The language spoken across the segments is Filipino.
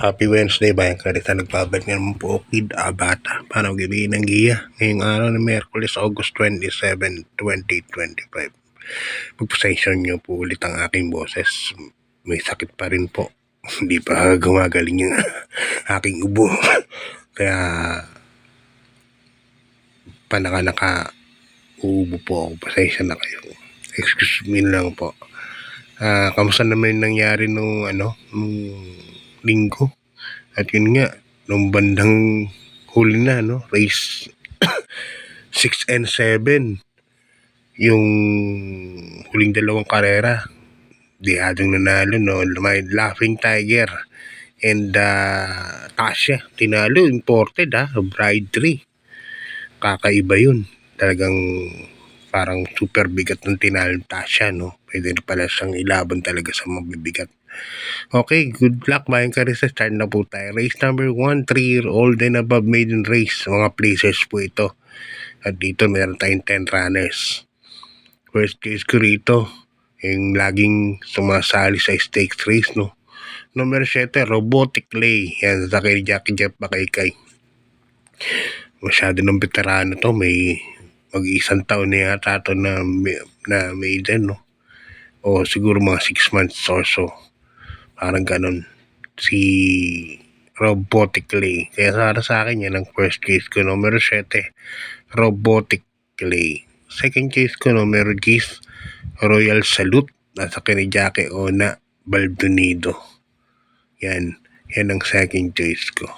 Happy Wednesday, Bayan Karita. Nagbabalik na naman po Kid Abata para magbibigay ng giya ngayong araw ng Miyerkules, August 27, 2025. Pagpasensya niyo po ulit ang aking boses. May sakit pa rin po. Hindi pa gumagaling yung aking ubo. Kaya ubo po ako. Pasensya na kayo. Excuse me lang po. Kamusta naman yung nangyari nung linggo? At yun nga, nung bandang huli na, race 6 and 7, yung huling dalawang karera, dihadong nanalo, may Laughing Tiger and Tasha, tinalo, imported Bride 3. Kakaiba yun. Talagang parang super bigat ng tinalo Tasha, Pwede na pala siyang ilaban talaga sa mabibigat. Okay, good luck Bayan Karista. Start na po tayo. Race number 1, 3-year-old and above maiden race. Mga placers po ito. At dito meron tayong 10 runners. First case ko rito, yung laging sumasali sa stakes race, Number 7, Robotic Lay. Yan, sa kay Jackie Jeff Bakaykay. Masyado ng veterano to. May mag-isang taon na yata ito na maiden, O siguro mga 6 months or so. Parang ganun. Si Robotic Lay. Kaya para sa akin yan ang first case ko. Number 7, Robotic Lay. Second case ko, numero 10, Royal Salute. Nasa kay Jackie Ona Baldonido. Yan ang second choice ko.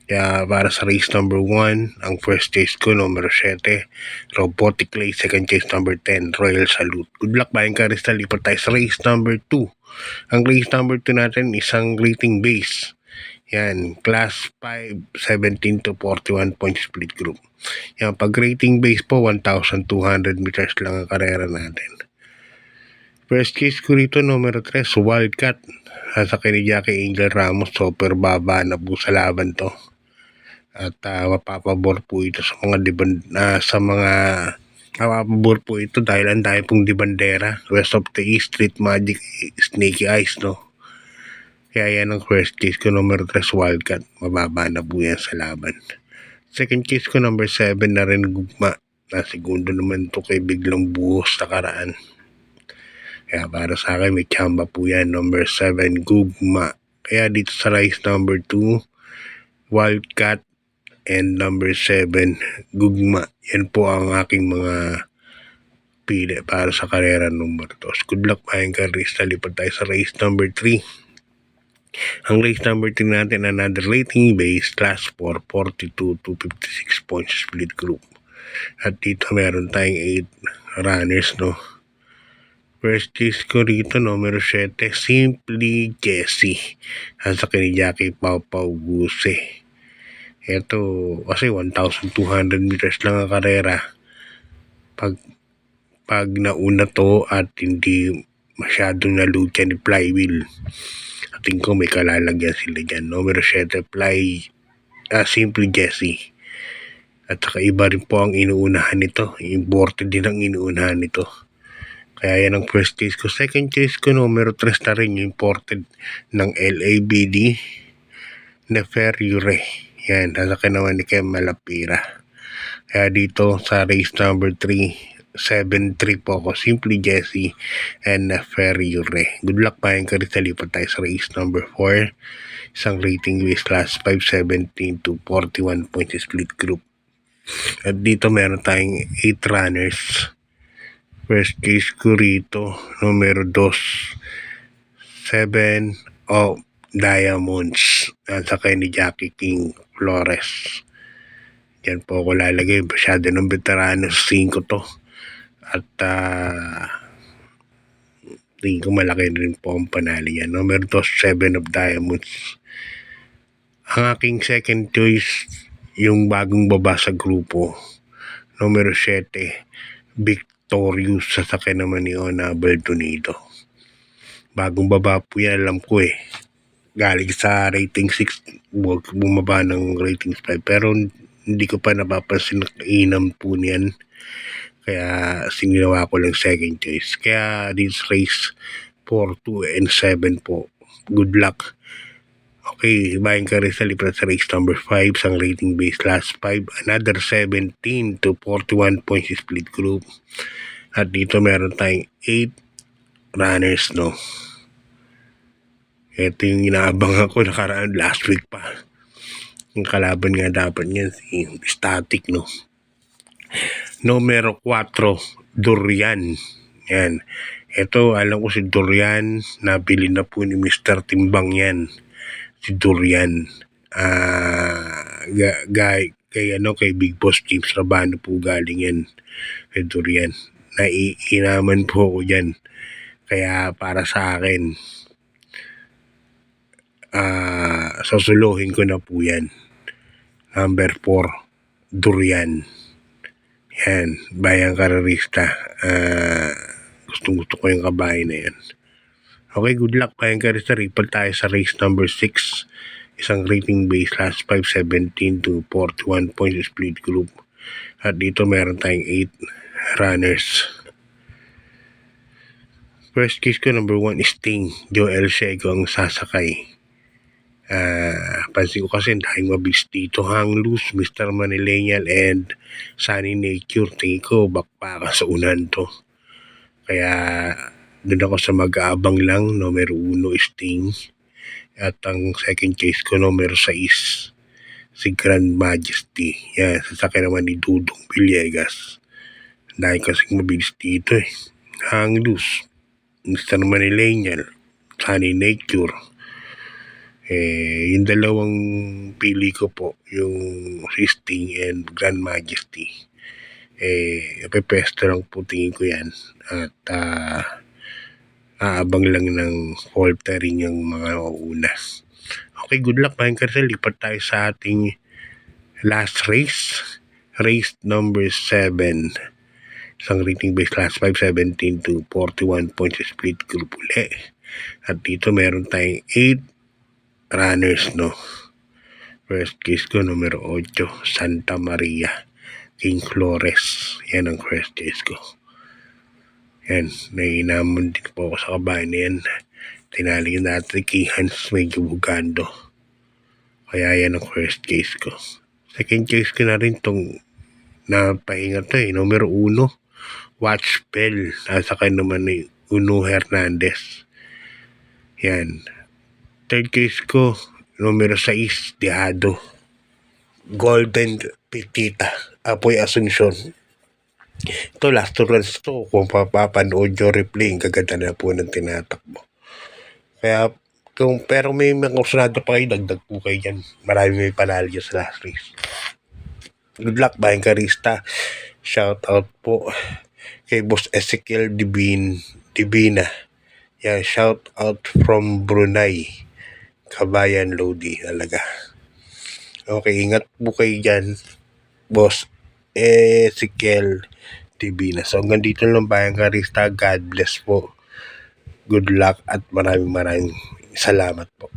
Kaya para sa race number 1, ang first choice ko, numero 7, Robotic Lay. Second choice, number 10, Royal Salute. Good luck Bayan Karista. Lipat tayo sa race number 2. Ang race number 2 natin, isang rating base. Yan, class 5, 17 to 41 point split group. Yan, pag rating base po, 1,200 meters lang ang karera natin. First case ko rito, numero 3, Wildcat. Sa kay Jackie Angel Ramos, super baba na po sa laban to. At mapapabor po ito sa mga mapapabor po ito dahil ang dahil pong dibandera. West of the East, Street Magic, Snaky Eyes, Kaya yan ang first case ko, numero 3, Wildcat. Mababa na po yan sa laban. Second case ko, number 7 na rin, Gugma. Segundo naman to kay Biglang Buhos sa karaan. Kaya para sa akin, may tsamba po yan, number 7, Gugma. Kaya dito sa race number 2, Wildcat and number 7, Gugma. Yan po ang aking mga pili para sa karera number 2. Good luck Bayan Karista. Lipat tayo sa race number 3. Ang race number 3 natin, another rating base, class 4, 42 to 56 points split group. At dito meron tayong 8 runners, First case ko rito, numero 7, Simply Jessie. Sa kay Jackie Pau Guse. Ito, kasi 1,200 meters lang ang karera. Pag nauna to at hindi masyadong nalucha ni Flywheel, ating ko may kalalagyan sila dyan. Numero 7, Simply Jessie. At saka iba rin po ang inuunahan nito. Imported din ang inuunahan nito. Kaya yan ang first case ko. Second case ko, numero 3 na rin, imported ng LABD na Ferriure. Yan, sasakay naman ni Kem Malapira. Kaya dito sa race number 3, 7-3 po ako, Simply Jessie and Ferriure. Good luck Bayan Karista. Lipat tayo sa race number 4. Isang rating base, class 5, 17 to 41 point split group. At dito meron tayong 8 runners. First case ko rito, numero 2, 7 of Diamonds. Sa kay ni Jackie King Flores. Yan po ako lalagay. Masyado ng veterano, 5 to. At tingin ko malaki rin po ang panalo yan. Number 2, 7 of Diamonds. Ang aking second choice, yung bagong baba sa grupo, numero 7, Victorious. Sasakay naman ni Ona Baldonido. Bagong baba po yan, alam ko galing sa rating 6, bumaba ng rating 5. Pero hindi ko pa napapansin na kainam po niyan. Kaya sinilawa ko lang second choice. Kaya this race 4, 2, and 7 po. Good luck Okay, Bayan ka rin sa lipat sa race number 5, isang rating base last 5, another 17 to 41 points split group. At dito meron tayong 8 runners, no. Ito yung inaabangan ko nakaraan last week pa. Yung kalaban nga dapat niyan si Static, no. Numero 4, Durian. Yan. Ito, alam ko si Durian, nabili na po ni Mr. Timbang yan. Si Durian. Kay Big Boss James Rabano po galing yan. Kay Durian. Naiinaman po ako dyan. Kaya para sa akin, susuluhin ko na po yan. Number 4, Durian. Yan, Bayang Karerista. Gustong-gusto ko yung kabahay na yan. Okay, good luck Bayang Karerista. Ripple tayo sa race number 6. Isang rating base last 5, 17 to 41 points split group. At dito meron tayong 8 runners. First case ko, number 1 is Sting. Joel Seco ang sasakay. Pansin ko kasi dahil mabilis dito, Hang Loose, Mr. Manilenial, and Sunny Nature. Tingin ko bakbaka sa unan to. Kaya doon ako sa mag-aabang lang. Numero 1 is Sting. At ang second case ko, numero 6, si Grand Majesty. Yan, sasakay naman ni Dudong Villegas. Dahil kasing mabilis dito eh. Hang Loose, Mr. Manilenial, Sunny Nature. Yung dalawang pili ko po, yung Sting and Grand Majesty. Pepesto lang po tingin ko yan. At aabang lang ng faltering yung mga una. Okay, good luck Bayang Karerista. Lipat tayo sa ating last race. Race number 7. Isang rating base last 5, 17 to 41 points split group uli. At dito meron tayong 8 runners, no. First case ko, numero 8, Santa Maria, King Flores. Yan ang first case ko. Yan, nainamon din po ako sa kabahay na yan. Tinali natin kay Hans medyo bugando. Kaya yan ang first case ko. Second case ko na rin itong napahinga to eh. Numero 1, Watchbell. Nasa kayo naman ni Uno Hernandez. Yan. Third case ko, numero 6, Diado. Golden Petita. Apoy Asuncion. Ito, last two runs to. Kung papapanood yung replay, kaganda na po ng tinatakbo. Kaya, pero may mga kusunado pa kayo, dagdag po kayo dyan. Marami may panalo dyan sa last race. Good luck, Bayang Karerista. Shout out po kay Boss Ezekiel Divina. Yeah, shout out from Brunei. Kabayan Lodi talaga. Okay, ingat po kayo dyan, Boss Ezekiel Divina. So hanggang dito lang Bayang Karerista. God bless po. Good luck at maraming salamat po.